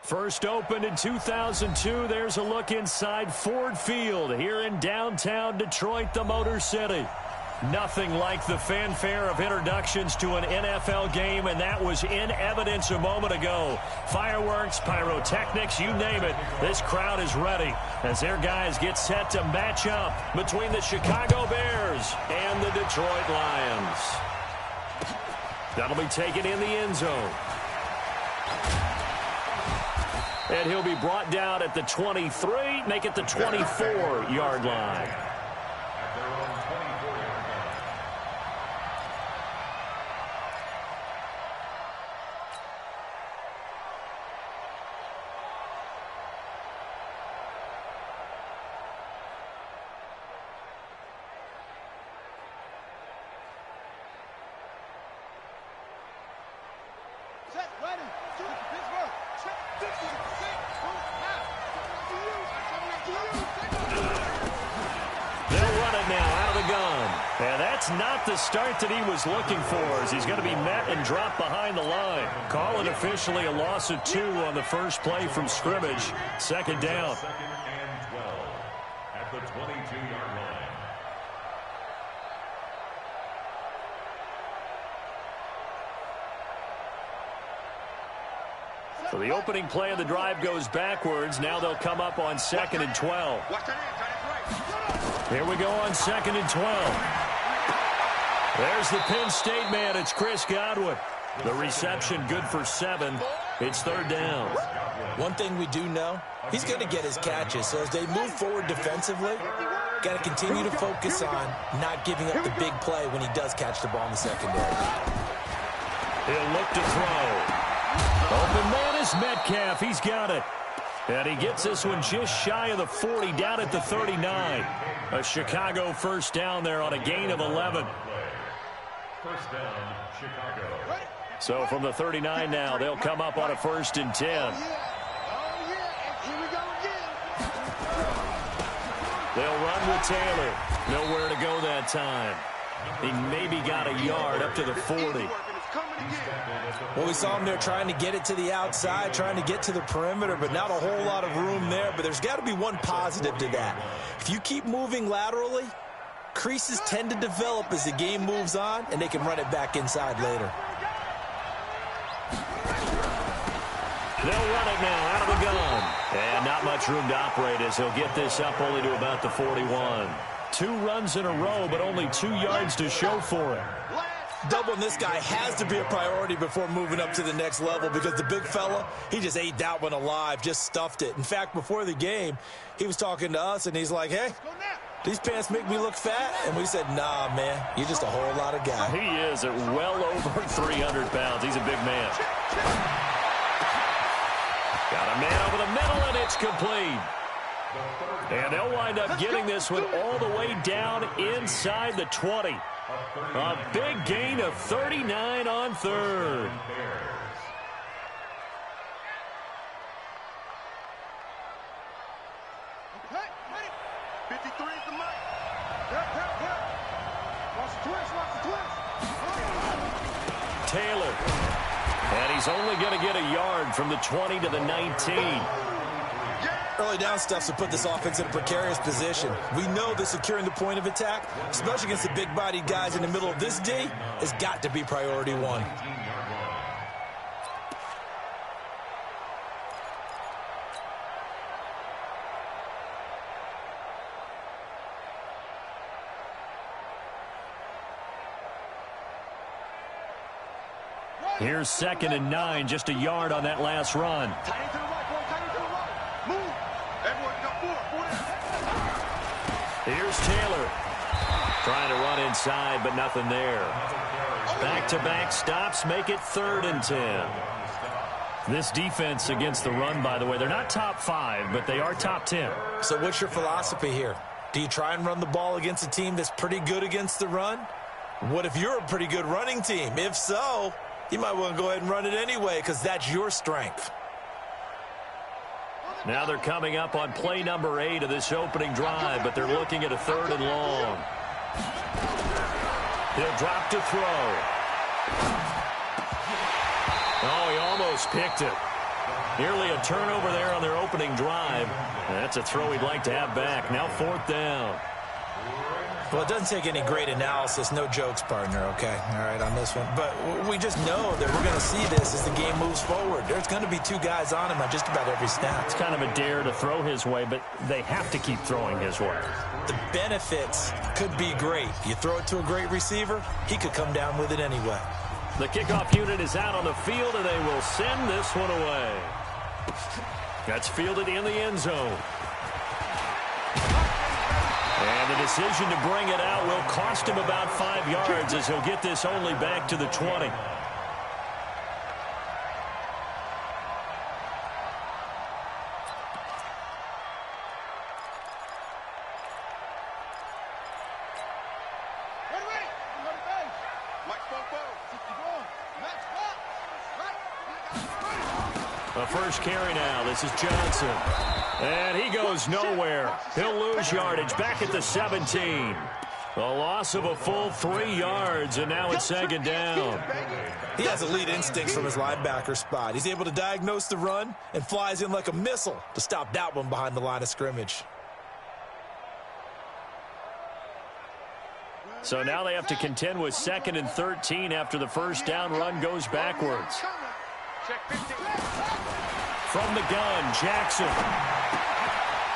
First opened in 2002, there's a look inside Ford Field here in downtown Detroit, the Motor City. Nothing like the fanfare of introductions to an NFL game, and that was in evidence a moment ago. Fireworks, pyrotechnics, you name it. This crowd is ready as their guys get set to match up between the Chicago Bears and the Detroit Lions. That'll be taken in the end zone. And he'll be brought down at the 23, make it the 24-yard line. Not the start that he was looking for, as he's going to be met and dropped behind the line. Call it officially a loss of 2 on the first play from scrimmage. Second down. Second and 12 at the 22-yard line. So the opening play of the drive goes backwards. Now they'll come up on 2nd and 12. Here we go on 2nd and 12. There's the Penn State man. It's Chris Godwin. The reception good for 7. It's third down. One thing we do know, he's going to get his catches. So as they move forward defensively, got to continue to focus on not giving up the big play when he does catch the ball in the secondary. He'll look to throw. Open man is Metcalf. He's got it. And he gets this one just shy of the 40, down at the 39. A Chicago first down there on a gain of 11. First down, Chicago. So from the 39 now, they'll come up on a 1st and 10. They'll run with Taylor. Nowhere to go that time. He maybe got a yard up to the 40. Well, we saw him there trying to get it to the outside, trying to get to the perimeter, but not a whole lot of room there. But there's got to be one positive to that. If you keep moving laterally, creases tend to develop as the game moves on, and they can run it back inside later. They'll run it now out of the gun. And not much room to operate as he'll get this up only to about the 41. 2 runs in a row, but only 2 yards to show for it. Doubling this guy has to be a priority before moving up to the next level, because the big fella, he just ate that one alive, just stuffed it. In fact, before the game, he was talking to us, and he's like, hey, these pants make me look fat? And we said, nah, man, you're just a whole lot of guy. He is at well over 300 pounds. He's a big man. Got a man over the middle, and it's complete. And they'll wind up getting this one all the way down inside the 20. A big gain of 39 on 3rd. Taylor. And he's only going to get a yard from the 20 to the 19. Early down stuff to put this offense in a precarious position. We know that securing the point of attack, especially against the big-bodied guys in the middle of this D, has got to be priority 1. Here's 2nd and 9, just a yard on that last run. Here's Taylor. Trying to run inside, but nothing there. Back-to-back stops make it 3rd and 10. This defense against the run, by the way, they're not top 5, but they are top 10. So what's your philosophy here? Do you try and run the ball against a team that's pretty good against the run? What if you're a pretty good running team? If so, you might want to go ahead and run it anyway, because that's your strength. Now they're coming up on play number 8 of this opening drive, but they're looking at a 3rd and long. He'll drop to throw. Oh, he almost picked it. Nearly a turnover there on their opening drive. That's a throw he'd like to have back. Now 4th down. Well, it doesn't take any great analysis. No jokes, partner, okay? All right, on this one. But we just know that we're going to see this as the game moves forward. There's going to be 2 guys on him on just about every snap. It's kind of a dare to throw his way, but they have to keep throwing his way. The benefits could be great. You throw it to a great receiver, he could come down with it anyway. The kickoff unit is out on the field, and they will send this one away. That's fielded in the end zone. And the decision to bring it out will cost him about 5 yards as he'll get this only back to the 20. A first carry now. This is Johnson. And he goes nowhere. He'll lose yardage back at the 17. A loss of a full 3 yards, and now it's 2nd down. He has elite instincts from his linebacker spot. He's able to diagnose the run and flies in like a missile to stop that one behind the line of scrimmage. So now they have to contend with 2nd and 13 after the first down run goes backwards. From the gun, Jackson.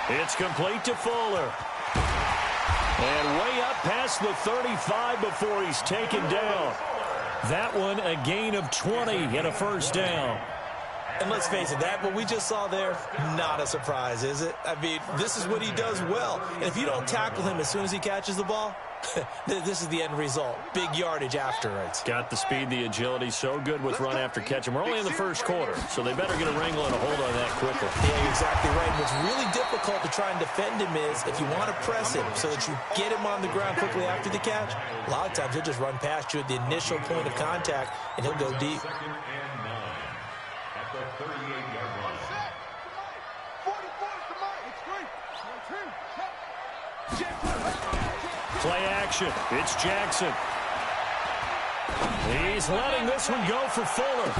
It's complete to Fuller. And way up past the 35 before he's taken down. That one a gain of 20 and a first down. And let's face it, what we just saw there, not a surprise, is it? I mean, this is what he does well. And if you don't tackle him as soon as he catches the ball, this is the end result. Big yardage afterwards. Got the speed, the agility, so good with run after catch. And we're only in the first quarter, so they better get a wrangle and a hold on that quickly. Yeah, you're exactly right. What's really difficult to try and defend him is if you want to press him so that you get him on the ground quickly after the catch, a lot of times he'll just run past you at the initial point of contact, and he'll go deep. Play action. It's Jackson. He's letting this one go for Fuller.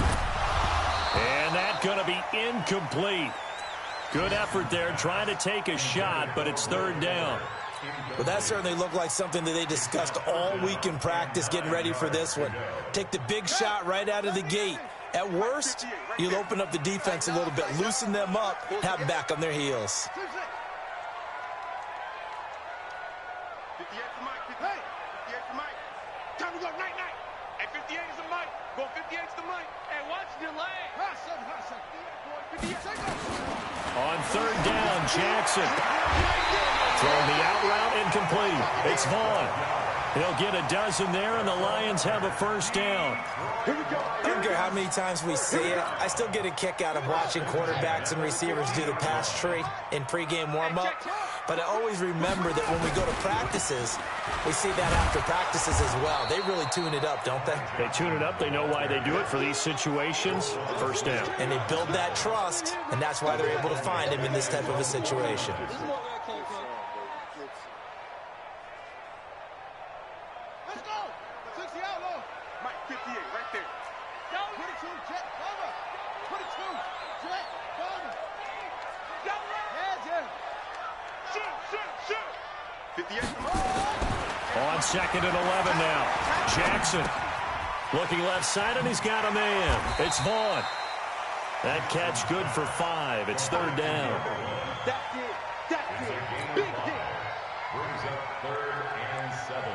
And that's going to be incomplete. Good effort there trying to take a shot, but it's 3rd down. Well, that certainly looked like something that they discussed all week in practice getting ready for this one. Take the big shot right out of the gate. At worst, you'll open up the defense a little bit, loosen them up, have them back on their heels. On 3rd down, Jackson. Throwing the out route incomplete. It's Vaughn. He'll get a dozen there, and the Lions have a first down. I don't care how many times we see it. I still get a kick out of watching quarterbacks and receivers do the pass tree in pregame warm-up. But I always remember that when we go to practices, we see that after practices as well. They really tune it up, don't they? They tune it up. They know why they do it for these situations. First down. And they build that trust, and that's why they're able to find him in this type of a situation. Let's go. 60 out low. Mike, 58 right there. 22, jet, cover. 22, jet, cover. Yeah, Jim. Shoot. 58. On 2nd and 11 now. Jackson looking left side, and he's got a man. It's Vaughn. That catch good for 5. It's 3rd down. That's it. Big hit. Brings up 3rd and 7.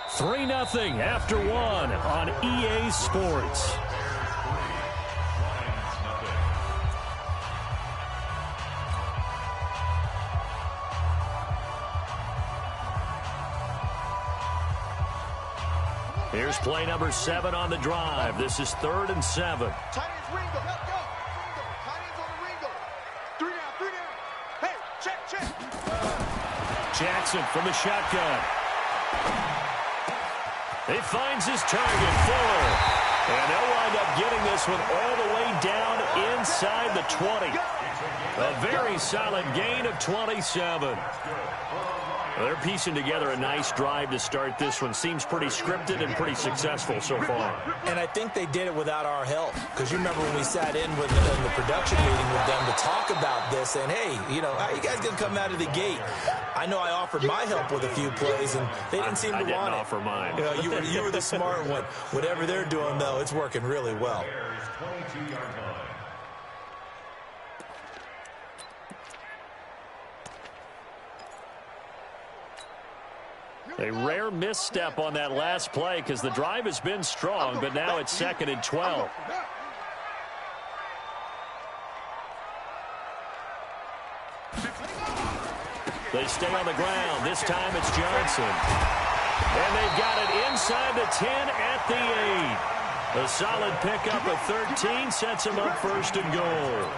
3-0 after 1 on EA Sports. Here's play number 7 on the drive. This is 3rd and 7. Tight ends Ringo. Let's go. Tight ends on the Ringo. 3 down. Hey, check. Jackson from the shotgun. He finds his target, Fuller. And they'll wind up getting this one all the way down inside the 20. A very solid gain of 27. They're piecing together a nice drive to start this one. Seems pretty scripted and pretty successful so far. And I think they did it without our help. Because you remember when we sat in with the production meeting with them to talk about this, and hey, you know, how you guys going to come out of the gate? I know I offered my help with a few plays, and they didn't seem to want it. I didn't offer mine. You know, you were the smart one. Whatever they're doing, though, it's working really well. A rare misstep on that last play because the drive has been strong, but now it's 2nd and 12. They stay on the ground. This time it's Johnson. And they've got it inside the 10 at the 8. A solid pickup of 13 sets them up 1st and goal.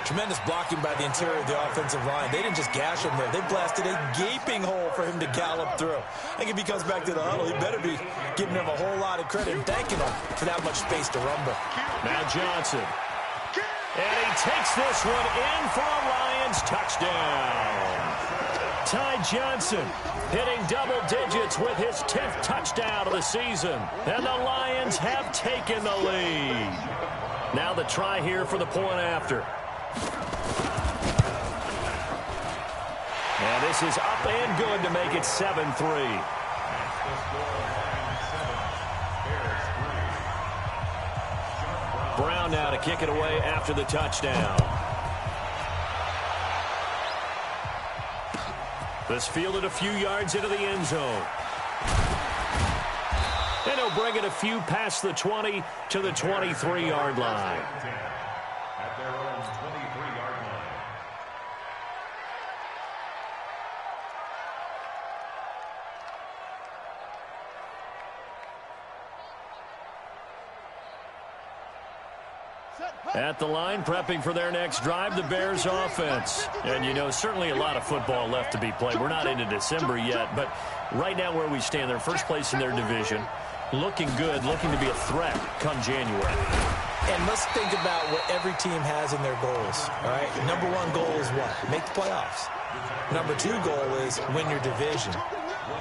Tremendous blocking by the interior of the offensive line. They didn't just gash him there. They blasted a gaping hole for him to gallop through. I think if he comes back to the huddle, he better be giving him a whole lot of credit and thanking him for that much space to rumble. Matt Johnson. And he takes this one in for a Lions touchdown. Ty Johnson hitting double digits with his 10th touchdown of the season. And the Lions have taken the lead. Now the try here for the point after. And this is up and good to make it 7-3. Brown now to kick it away after the touchdown. This fielded a few yards into the end zone. And he'll bring it a few past the 20 to the 23-yard line. At their own 23-yard line. At the line, prepping for their next drive, the Bears offense. And, you know, certainly a lot of football left to be played. We're not into December yet, but right now where we stand, they're first place in their division. Looking good, looking to be a threat come January. And let's think about what every team has in their goals, all right? Number 1 goal is what? Make the playoffs. Number 2 goal is win your division.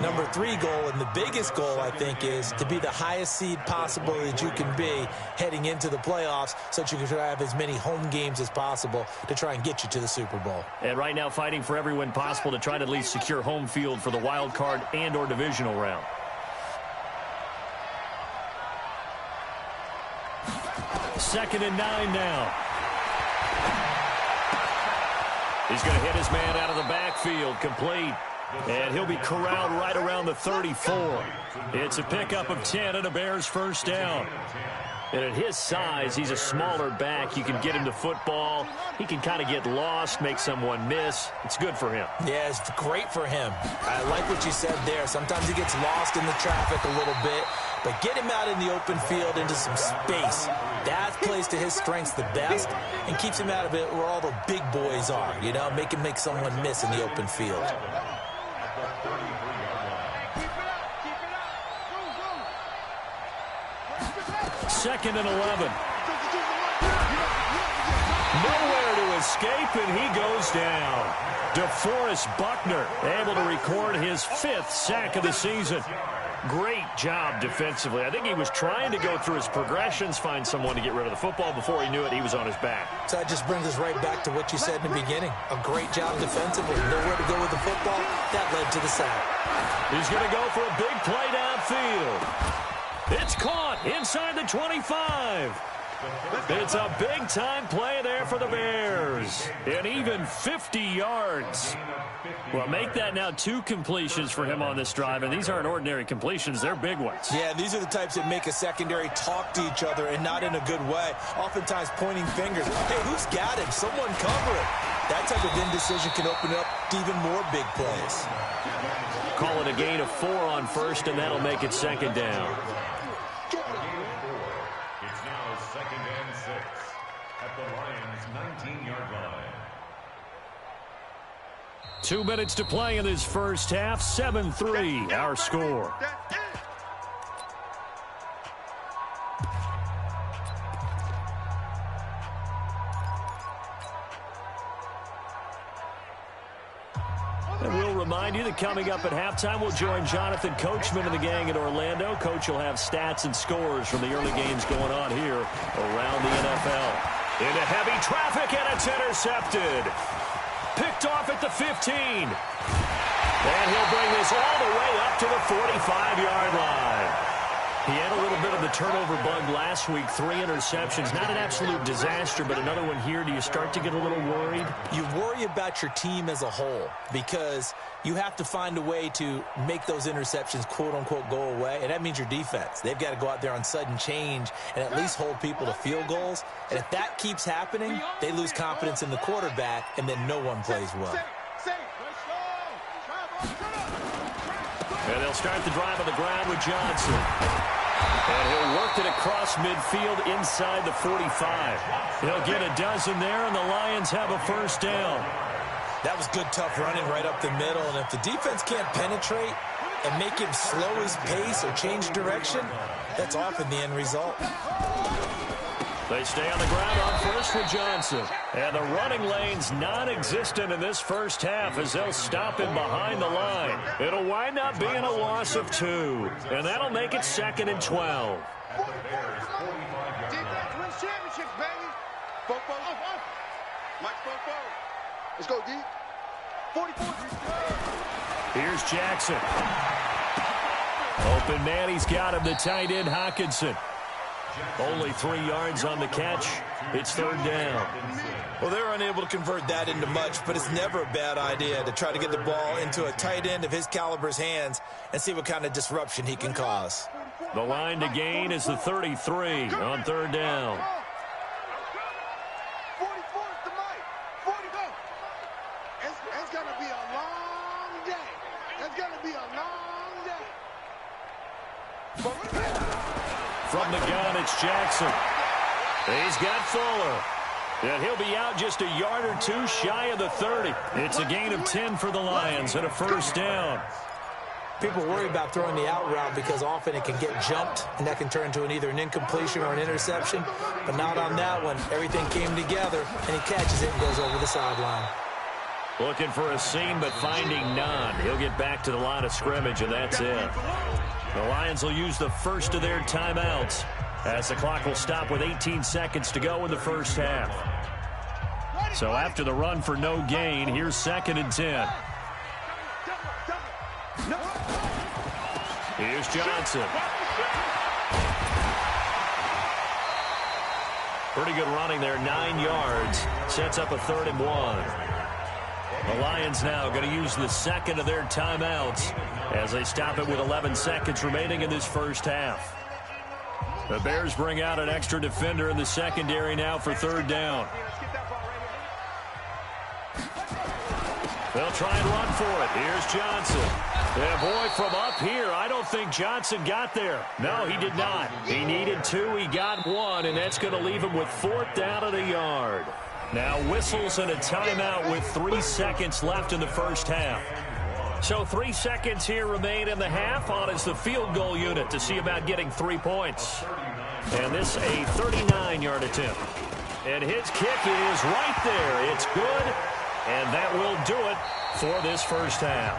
Number 3 goal, and the biggest goal, I think, is to be the highest seed possible that you can be heading into the playoffs so that you can have as many home games as possible to try and get you to the Super Bowl. And right now fighting for every win possible to try to at least secure home field for the wild card and or divisional round. Second and 9 now. He's going to hit his man out of the backfield, complete. And he'll be corralled right around the 34. It's a pickup of 10 and a Bears first down. And at his size, he's a smaller back. You can get him to football. He can kind of get lost, make someone miss. It's good for him. Yeah, it's great for him. I like what you said there. Sometimes he gets lost in the traffic a little bit. But get him out in the open field into some space. That plays to his strengths the best and keeps him out of it where all the big boys are. You know, make him make someone miss in the open field. Second and 11. Nowhere to escape, and he goes down. DeForest Buckner able to record his 5th sack of the season. Great job defensively. I think he was trying to go through his progressions, find someone to get rid of the football. Before he knew it, he was on his back. So that just brings us right back to what you said in the beginning. A great job defensively. Nowhere to go with the football. That led to the sack. He's going to go for a big play downfield. It's caught inside the 25. It's a big-time play there for the Bears. And even 50 yards. Well, make that now 2 completions for him on this drive, and these aren't ordinary completions. They're big ones. Yeah, these are the types that make a secondary talk to each other and not in a good way. Oftentimes pointing fingers. Hey, who's got him? Someone cover it. That type of indecision can open up to even more big plays. Call it a gain of 4 on first, and that'll make it 2nd down. It's now 2nd and 6 at the Lions' 19-yard line. 2 minutes to play in this first half. 7-3, our score. And we'll remind you that coming up at halftime, we'll join Jonathan Coachman and the gang in Orlando. Coach will have stats and scores from the early games going on here around the NFL. Into heavy traffic, and it's intercepted. Picked off at the 15. And he'll bring this all the way up to the 45-yard line. He had a little bit of the turnover bug last week, 3 interceptions. Not an absolute disaster, but another one here. Do you start to get a little worried? You worry about your team as a whole because you have to find a way to make those interceptions, quote-unquote, go away, and that means your defense. They've got to go out there on sudden change and at least hold people to field goals. And if that keeps happening, they lose confidence in the quarterback, and then no one plays well. And they'll start the drive on the ground with Johnson. And he'll work it across midfield inside the 45. He'll get a dozen there, and the Lions have a first down. That was good, tough running right up the middle. And if the defense can't penetrate and make him slow his pace or change direction, that's often the end result. They stay on the ground on first with Johnson. And the running lane's non-existent in this first half as they'll stop him behind the line. It'll wind up being a loss of 2. And that'll make it 2nd and 12. Defense wins championships, baby. Mike, let's go, D. 44. Here's Jackson. Open man, he's got him, the tight end Hockenson. Only 3 yards on the catch. It's 3rd down. Well, they're unable to convert that into much, but it's never a bad idea to try to get the ball into a tight end of his caliber's hands and see what kind of disruption he can cause. The line to gain is the 33 on 3rd down. 44 is the Mike. 40 go. It's going to be a long day. It's going to be a long day. From the gun, it's Jackson. He's got Fuller. And he'll be out just a yard or 2 shy of the 30. It's a gain of 10 for the Lions and a first down. People worry about throwing the out route because often it can get jumped, and that can turn into either an incompletion or an interception. But not on that one. Everything came together, and he catches it and goes over the sideline. Looking for a seam, but finding none. He'll get back to the line of scrimmage, and that's it. The Lions will use the first of their timeouts as the clock will stop with 18 seconds to go in the first half. So after the run for no gain, here's 2nd and 10. Here's Johnson. Pretty good running there, 9 yards. Sets up a 3rd and 1. The Lions now going to use the second of their timeouts as they stop it with 11 seconds remaining in this first half. The Bears bring out an extra defender in the secondary now for 3rd down. They'll try and run for it. Here's Johnson. Yeah, boy, from up here, I don't think Johnson got there. No, he did not. He needed 2. He got 1, and that's going to leave him with 4th down at a yard. Now whistles and a timeout with 3 seconds left in the first half. So 3 seconds here remain in the half. On is the field goal unit to see about getting 3 points. And this a 39-yard attempt. And his kick is right there. It's good. And that will do it for this first half.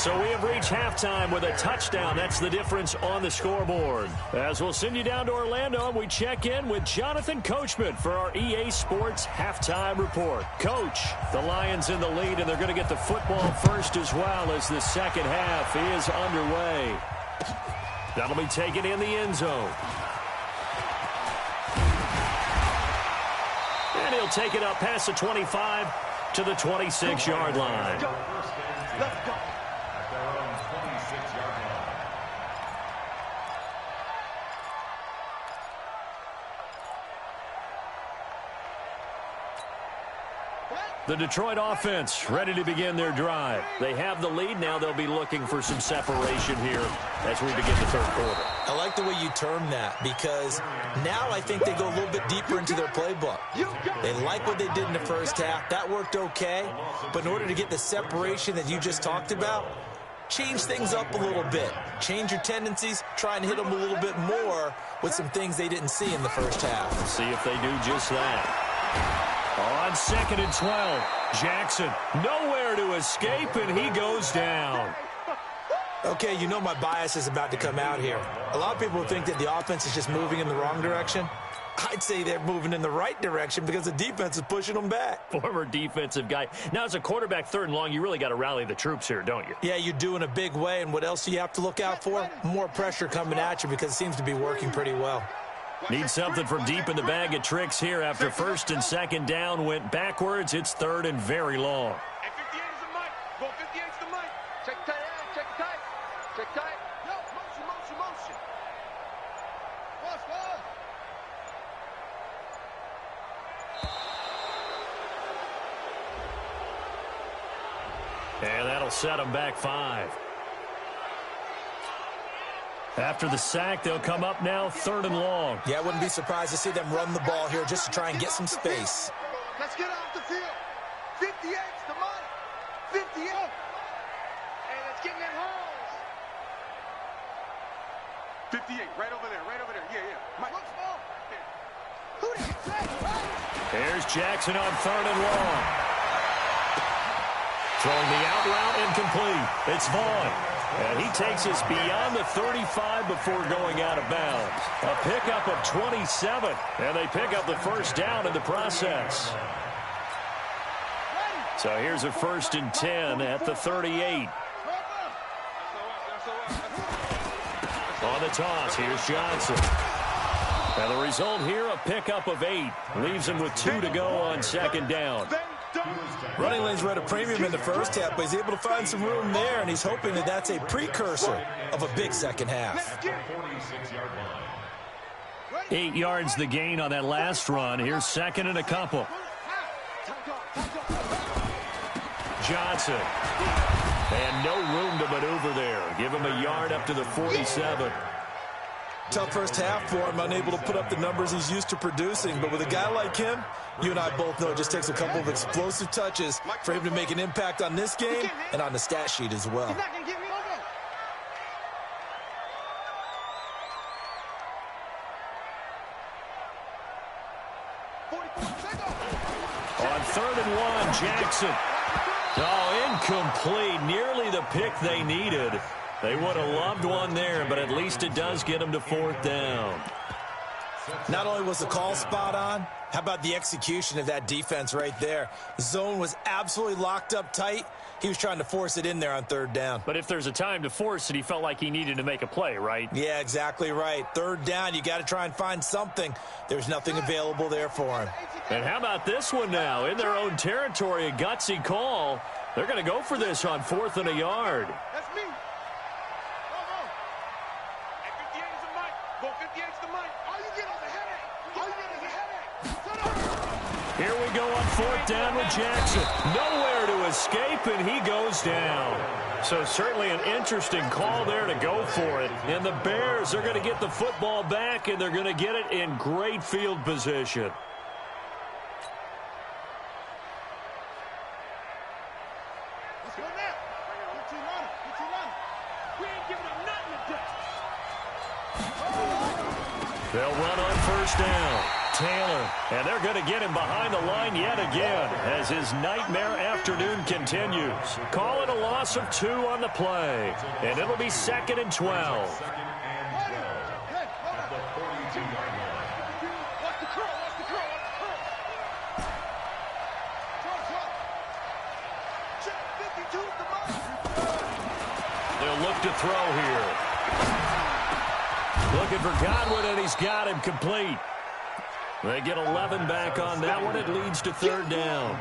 So we have reached halftime with a touchdown. That's the difference on the scoreboard. As we'll send you down to Orlando, and we check in with Jonathan Coachman for our EA Sports Halftime Report. Coach, the Lions in the lead, and they're going to get the football first as well as the second half is underway. That'll be taken in the end zone. And he'll take it up past the 25 to the 26-yard line. Let's go. The Detroit offense ready to begin their drive. They have the lead. Now they'll be looking for some separation here as we begin the 3rd quarter. I like the way you term that because now I think they go a little bit deeper into their playbook. They like what they did in the first half. That worked okay. But in order to get the separation that you just talked about, change things up a little bit. Change your tendencies. Try and hit them a little bit more with some things they didn't see in the first half. See if they do just that. On 2nd and 12, Jackson nowhere to escape, and he goes down. Okay, you know my bias is about to come out here. A lot of people think that the offense is just moving in the wrong direction. I'd say they're moving in the right direction because the defense is pushing them back. Former defensive guy. Now, as a quarterback, 3rd and long, you really got to rally the troops here, don't you? Yeah, you do in a big way, and what else do you have to look out for? More pressure coming at you because it seems to be working pretty well. Need something from deep in the bag of tricks here after 1st and 2nd down went backwards. It's 3rd and very long. Hey, 58 is the mic. Go 58 is the mic. Check tight, check tight. Check tight. Yo, motion. Fast. And that'll set them back 5. After the sack, they'll come up now 3rd and long. Yeah, I wouldn't be surprised to see them run the ball here just to try and get some space. Let's get off the field. 58's the mic. 58. Hey, let's get in that holes. 58, right over there. Yeah. Mike. Who did you say? Here's Jackson on 3rd and long. Throwing the out route incomplete. It's Vaughn. And he takes us beyond the 35 before going out of bounds. A pickup of 27. And they pick up the 1st down in the process. So here's a 1st and 10 at the 38. On the toss, here's Johnson. And the result here, a pickup of 8. Leaves him with 2 to go on 2nd down. Running lanes were at a premium in the first half, but he's able to find some room there, and he's hoping that that's a precursor of a big second half. 8 yards the gain on that last run. Here's 2nd and a couple. Johnson. And no room to maneuver there. Give him a yard up to the 47. Tough first half for him, unable to put up the numbers he's used to producing. But with a guy like him, you and I both know it just takes a couple of explosive touches for him to make an impact on this game and on the stat sheet as well. He's not going to give me over. On 3rd and 1, Jackson. Oh, incomplete. Nearly the pick they needed. They would have loved one there, but at least it does get them to 4th down. Not only was the call spot on, how about the execution of that defense right there? The zone was absolutely locked up tight. He was trying to force it in there on 3rd down. But if there's a time to force it, he felt like he needed to make a play, right? Yeah, exactly right. 3rd down, you got to try and find something. There's nothing available there for him. And how about this one now? In their own territory, a gutsy call. They're going to go for this on 4th and a yard. That's me. Hey, 58 is the mic. Go 58 is the mic. All you get is a headache. Here we go on 4th down with Jackson. Nowhere to escape, and he goes down. So certainly an interesting call there to go for it. And the Bears are going to get the football back, and they're going to get it in great field position. Let's go now. Get your money. We ain't giving up nothing today. They'll run on 1st down. Taylor, and they're going to get him behind the line yet again as his nightmare afternoon continues. Call it a loss of 2 on the play, and it'll be 2nd and 12. They'll look to throw here. Looking for Godwin, and he's got him complete. They get 11 back on that one. It leads to 3rd down.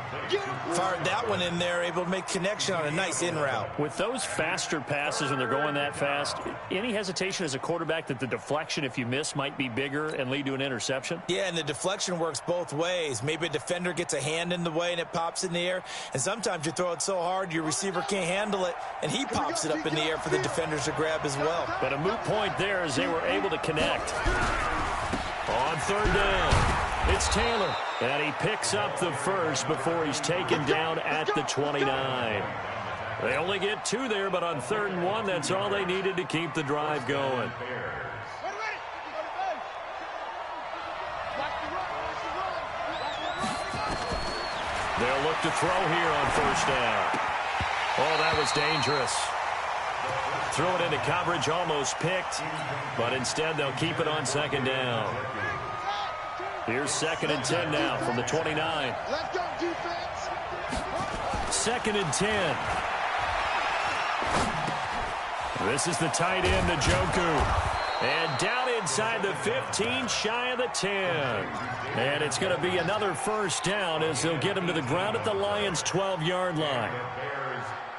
Fired that one in there, able to make connection on a nice in route. With those faster passes when they're going that fast, any hesitation as a quarterback that the deflection, if you miss, might be bigger and lead to an interception? Yeah, and the deflection works both ways. Maybe a defender gets a hand in the way and it pops in the air. And sometimes you throw it so hard your receiver can't handle it, and he pops it up in the air for the defenders to grab as well. But a moot point there as they were able to connect. On 3rd down, it's Taylor, and he picks up the 1st before he's taken down at the 29. They only get 2 there, but on 3rd and 1, that's all they needed to keep the drive going. They'll look to throw here on first down. Oh, that was dangerous. Threw it into coverage, almost picked, but instead they'll keep it on second down. Here's 2nd and 10 now from the 29. Let's go, defense. 2nd and 10. This is the tight end, Njoku. And down inside the 15, shy of the 10. And it's going to be another first down as they'll get him to the ground at the Lions' 12-yard line.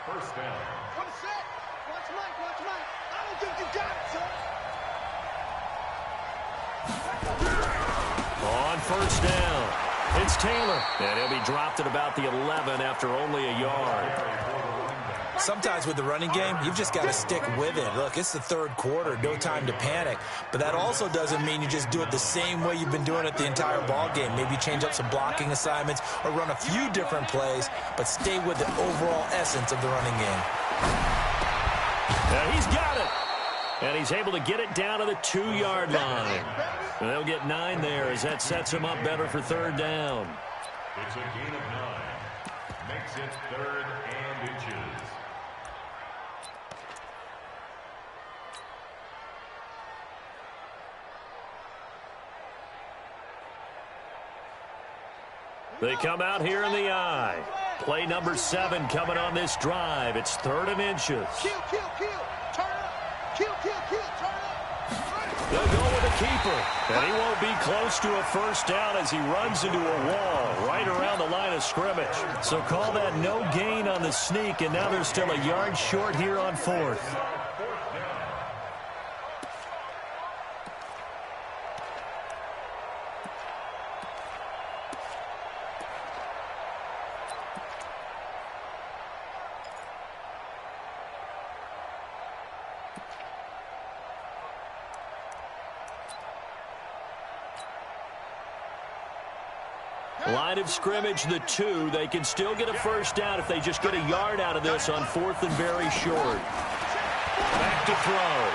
First down. What is that? Watch Mike. I don't think you got it, son. On first down, it's Taylor. And he'll be dropped at about the 11 after only a yard. Sometimes with the running game, you've just got to stick with it. Look, it's the third quarter, no time to panic. But that also doesn't mean you just do it the same way you've been doing it the entire ball game. Maybe change up some blocking assignments or run a few different plays, but stay with the overall essence of the running game. And he's got it. And he's able to get it down to the 2-yard line. And they'll get 9 there as that sets him up better for third down. It's a gain of 9. Makes it 3rd and inches. They come out here in the eye. Play number 7 coming on this drive. It's 3rd and inches. Kill. Turn up. Kill. Turn up. They'll go with the keeper. And he won't be close to a first down as he runs into a wall right around the line of scrimmage. So call that no gain on the sneak, and now they're still a yard short here on 4th. Line of scrimmage, the 2. They can still get a first down if they just get a yard out of this on 4th and very short. Back to throw.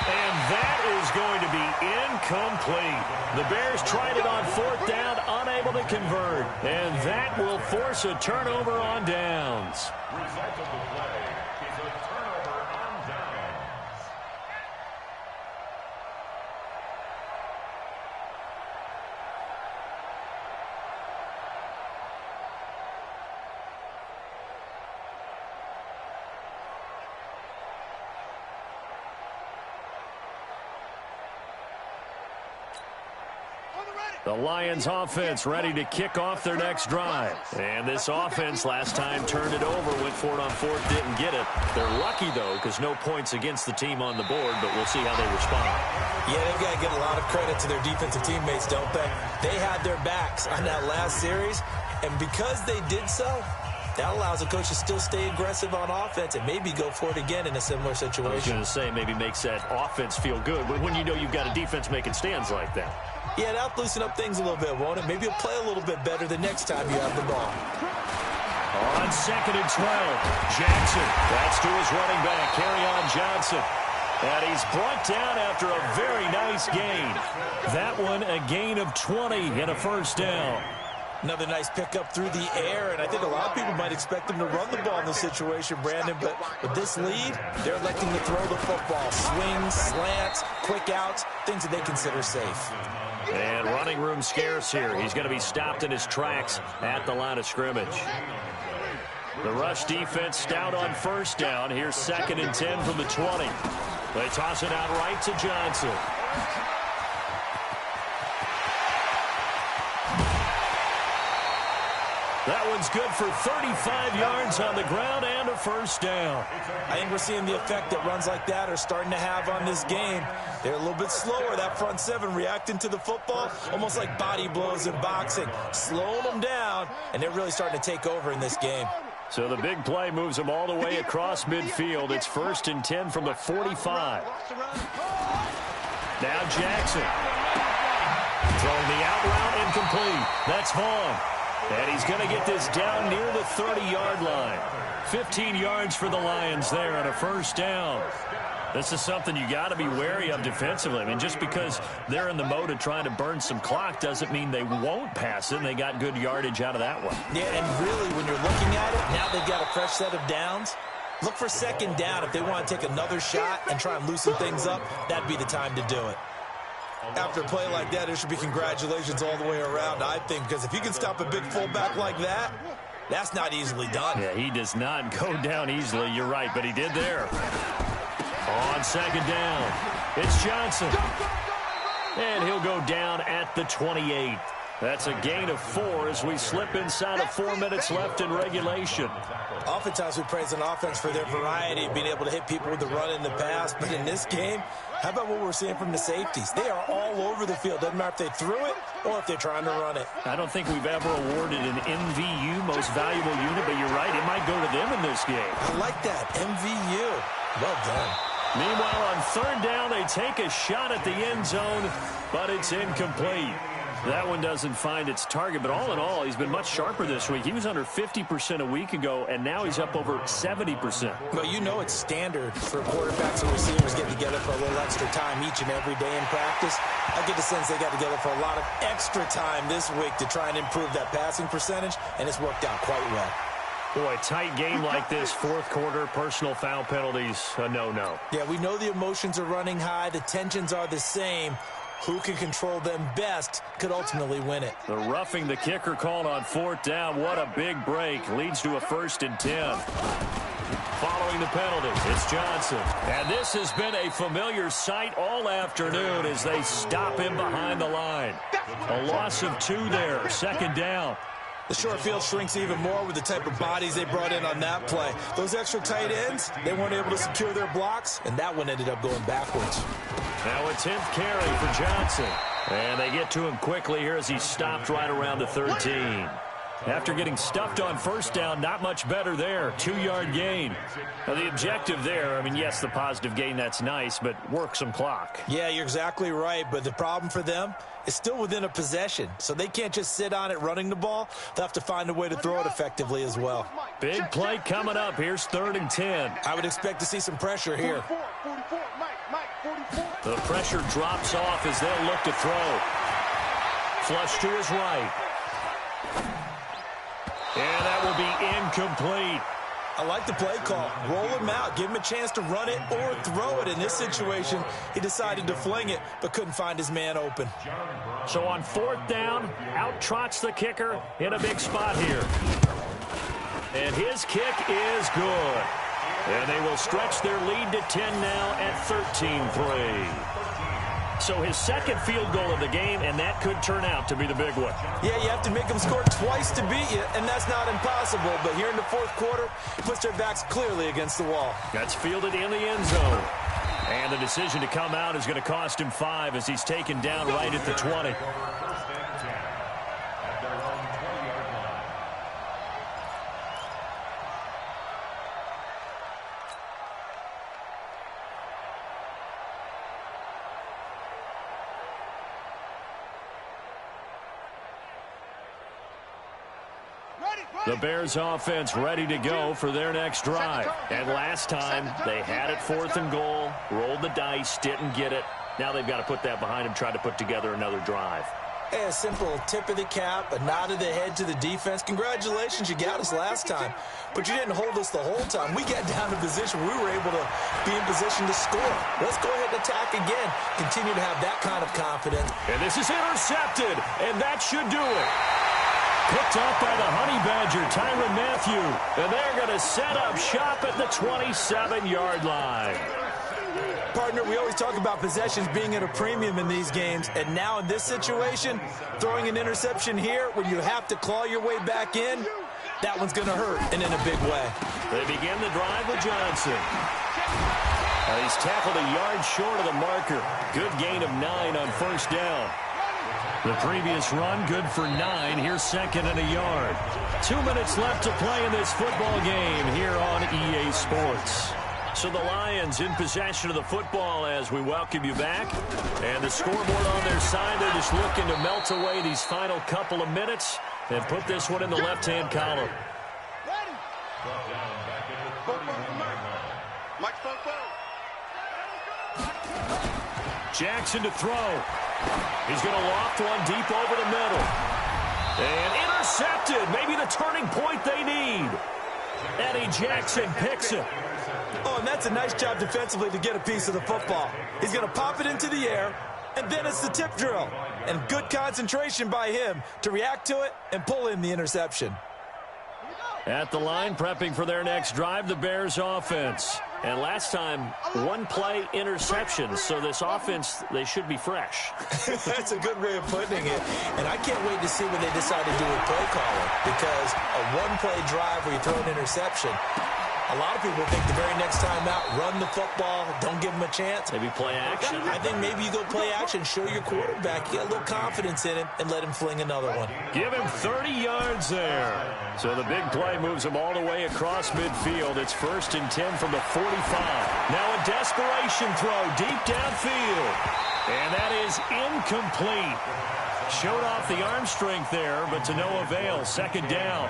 And that is going to be incomplete. The Bears tried it on 4th down, unable to convert. And that will force a turnover on downs. Result of the play is a turnover on downs. The Lions offense ready to kick off their next drive. And this offense last time turned it over, went for it on 4th, didn't get it. They're lucky, though, because no points against the team on the board, but we'll see how they respond. Yeah, they've got to give a lot of credit to their defensive teammates, don't they? They had their backs on that last series, and because they did so, that allows the coach to still stay aggressive on offense and maybe go for it again in a similar situation. I was going to say maybe makes that offense feel good, but when you know you've got a defense making stands like that. Yeah, that'll loosen up things a little bit, won't it? Maybe you'll play a little bit better the next time you have the ball. On 2nd and 12, Jackson. That's to his running back, Kerryon Johnson. And he's brought down after a very nice gain. That one a gain of 20 and a first down. Another nice pickup through the air, and I think a lot of people might expect him to run the ball in this situation, Brandon, but with this lead, they're electing to throw the football. Swings, slants, quick outs, things that they consider safe. And running room scarce here. He's going to be stopped in his tracks at the line of scrimmage. The rush defense stout on first down. Here's 2nd and 10 from the 20. They toss it out right to Johnson. That one's good for 35 yards on the ground and a first down. I think we're seeing the effect that runs like that are starting to have on this game. They're a little bit slower, that front 7 reacting to the football, almost like body blows in boxing, slowing them down, and they're really starting to take over in this game. So the big play moves them all the way across midfield. It's 1st and 10 from the 45. Now Jackson. Throwing the out route incomplete. That's Vaughn. And he's going to get this down near the 30-yard line. 15 yards for the Lions there on a first down. This is something you got to be wary of defensively. I mean, just because they're in the mode of trying to burn some clock doesn't mean they won't pass it, and they got good yardage out of that one. Yeah, and really, when you're looking at it, now they've got a fresh set of downs. Look for second down. If they want to take another shot and try and loosen things up, that'd be the time to do it. After a play like that, there should be congratulations all the way around, I think, because if you can stop a big fullback like that, that's not easily done. Yeah, he does not go down easily. You're right, but he did there. On second down, it's Johnson. And he'll go down at the 28. That's a gain of 4 as we slip inside of 4 minutes left in regulation. Oftentimes we praise an offense for their variety of being able to hit people with the run in the pass. But in this game, how about what we're seeing from the safeties? They are all over the field. Doesn't matter if they threw it or if they're trying to run it. I don't think we've ever awarded an MVU, most valuable unit, but you're right, it might go to them in this game. I like that, MVU. Well done. Meanwhile, on third down, they take a shot at the end zone, but it's incomplete. That one doesn't find its target, but all in all, he's been much sharper this week. He was under 50% a week ago, and now he's up over 70%. Well, you know it's standard for quarterbacks and receivers getting together for a little extra time each and every day in practice. I get the sense they got together for a lot of extra time this week to try and improve that passing percentage, and it's worked out quite well. Boy, tight game like this, fourth quarter, personal foul penalties, a no-no. Yeah, we know the emotions are running high. The tensions are the same. Who can control them best could ultimately win it. The roughing the kicker called on fourth down. What a big break. Leads to a 1st and 10. Following the penalty, it's Johnson. And this has been a familiar sight all afternoon as they stop him behind the line. A loss of 2 there, 2nd down. The short field shrinks even more with the type of bodies they brought in on that play. Those extra tight ends, they weren't able to secure their blocks, and that one ended up going backwards. Now a 10th carry for Johnson. And they get to him quickly here as he's stopped right around the 13. After getting stuffed on first down, not much better there. 2-yard gain. Now the objective there, I mean, yes, the positive gain, that's nice, but work some clock. Yeah, you're exactly right, but the problem for them is still within a possession, so they can't just sit on it running the ball. They'll have to find a way to throw it effectively as well. Big play coming up. Here's 3rd and 10. I would expect to see some pressure here. The pressure drops off as they'll look to throw. Flush to his right. And that will be incomplete. I like the play call. Roll him out. Give him a chance to run it or throw it. In this situation, he decided to fling it, but couldn't find his man open. So on 4th down, out trots the kicker in a big spot here. And his kick is good. And they will stretch their lead to 10 now at 13-3. So his 2nd field goal of the game, and that could turn out to be the big one. Yeah, you have to make them score twice to beat you, and that's not impossible. But here in the 4th quarter, puts their backs clearly against the wall. That's fielded in the end zone. And the decision to come out is going to cost him 5 as he's taken down right at the 20. The Bears offense ready to go for their next drive. And last time, they had it 4th and goal, rolled the dice, didn't get it. Now they've got to put that behind them, try to put together another drive. Hey, a simple tip of the cap, a nod of the head to the defense. Congratulations, you got us last time. But you didn't hold us the whole time. We got down to position. We were able to be in position to score. Let's go ahead and attack again. Continue to have that kind of confidence. And this is intercepted, and that should do it. Picked up by the Honey Badger, Tyrann Mathieu. And they're going to set up shop at the 27-yard line. Partner, we always talk about possessions being at a premium in these games. And now in this situation, throwing an interception here when you have to claw your way back in, that one's going to hurt, and in a big way. They begin the drive with Johnson. He's tackled a yard short of the marker. Good gain of 9 on first down. The previous run, good for 9. Here's 2nd and a yard. 2 minutes left to play in this football game here on EA Sports. So the Lions in possession of the football as we welcome you back. And the scoreboard on their side, they're just looking to melt away these final couple of minutes and put this one in the left-hand column. Jackson to throw. He's going to loft one deep over the middle. And intercepted. Maybe the turning point they need. Eddie Jackson picks it. Oh, and that's a nice job defensively to get a piece of the football. He's going to pop it into the air, and then it's the tip drill. And good concentration by him to react to it and pull in the interception. At the line, prepping for their next drive, the Bears offense. And last time, one-play interception. So this offense, they should be fresh. That's a good way of putting it. And I can't wait to see what they decide to do with play calling. Because a one-play drive where you throw an interception, a lot of people think the very next time out, run the football, don't give him a chance. Maybe play action. I think maybe you go play action, show your quarterback, get a little confidence in him, and let him fling another one. Give him 30 yards there. So the big play moves him all the way across midfield. It's 1st and 10 from the 45. Now a desperation throw deep downfield. And that is incomplete. Showed off the arm strength there, but to no avail. 2nd down.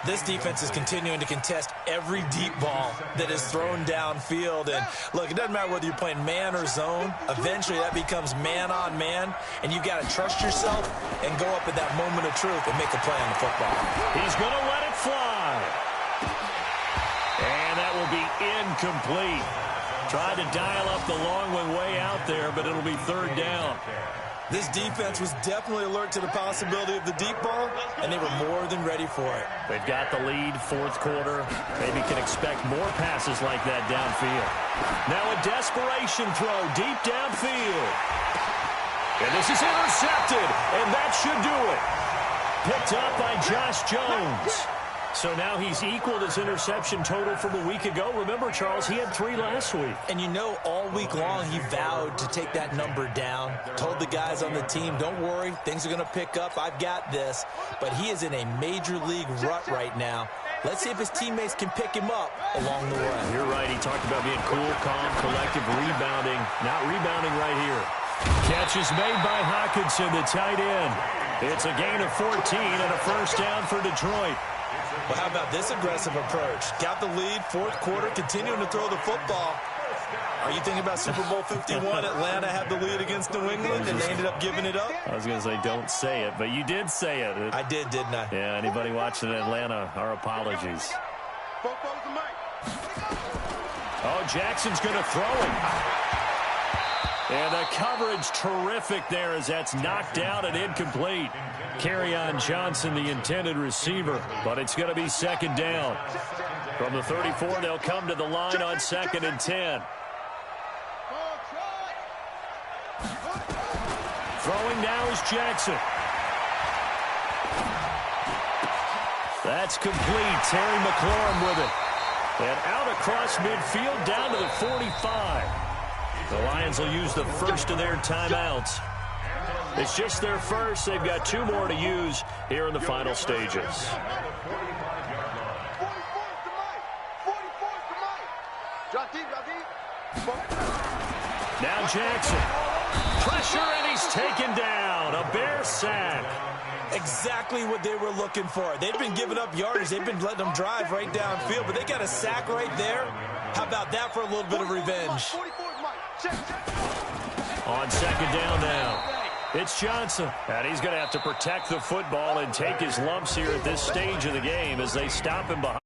This defense is continuing to contest every deep ball that is thrown downfield. And, look, it doesn't matter whether you're playing man or zone. Eventually, that becomes man-on-man, and you've got to trust yourself and go up at that moment of truth and make a play on the football. He's going to let it fly. And that will be incomplete. Tried to dial up the long one way out there, but it'll be 3rd down. This defense was definitely alert to the possibility of the deep ball, and they were more than ready for it. They've got the lead, 4th quarter. Maybe can expect more passes like that downfield. Now a desperation throw deep downfield. And this is intercepted, and that should do it. Picked up by Josh Jones. So now he's equaled his interception total from a week ago. Remember, Charles, he had 3 last week. And you know, all week long he vowed to take that number down. Told the guys on the team, don't worry, things are going to pick up. I've got this. But he is in a major league rut right now. Let's see if his teammates can pick him up along the way. You're right. He talked about being cool, calm, collective, rebounding. Not rebounding right here. Catch is made by Hawkinson, the tight end. It's a gain of 14 and a 1st down for Detroit. Well, how about this aggressive approach? Got the lead, 4th quarter, continuing to throw the football. Are you thinking about Super Bowl 51? Atlanta had the lead against New England, and they ended up giving it up? I was going to say, don't say it, but you did say it. I did, didn't I? Yeah, anybody watching Atlanta, our apologies. Oh, Jackson's going to throw it. And the coverage terrific there as that's knocked down and incomplete. Kerryon Johnson, the intended receiver, but it's going to be 2nd down. From the 34, they'll come to the line on 2nd and 10. Throwing now is Jackson. That's complete. Terry McLaurin with it. And out across midfield down to the 45. The Lions will use the first of their timeouts. It's just their first. They've got 2 more to use here in the final stages. Now Jackson. Pressure, and he's taken down. A Bear sack. Exactly what they were looking for. They've been giving up yardage. They've been letting them drive right downfield, but they got a sack right there. How about that for a little bit of revenge? On 2nd down now, it's Johnson. And he's going to have to protect the football and take his lumps here at this stage of the game as they stop him behind.